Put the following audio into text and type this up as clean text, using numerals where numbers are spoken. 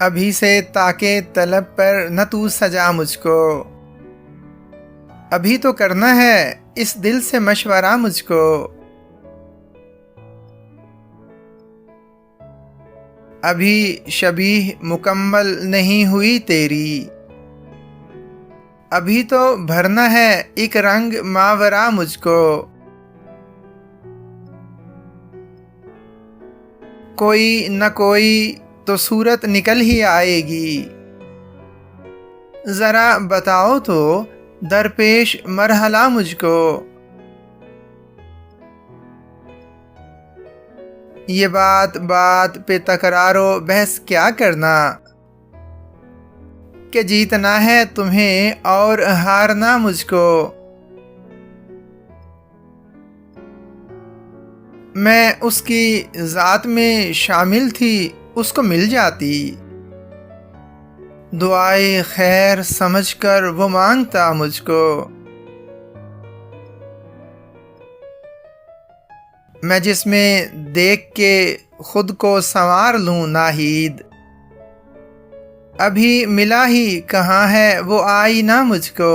अभी से ताके तलब पर न तू सजा मुझको, अभी तो करना है इस दिल से मशवरा मुझको। अभी शबीह मुकम्मल नहीं हुई तेरी, अभी तो भरना है एक रंग मावरा मुझको। कोई न कोई तो सूरत निकल ही आएगी, जरा बताओ तो दरपेश मरहला मुझको। ये बात बात पे तकरारो बहस क्या करना, कि जीतना है तुम्हें और हारना मुझको। मैं उसकी ज़ात में शामिल थी उसको मिल जाती, दुआए खैर समझकर वो मांगता मुझको। मैं जिसमें देख के खुद को संवार लूं नाहीद, अभी मिला ही कहाँ है वो आईना मुझको।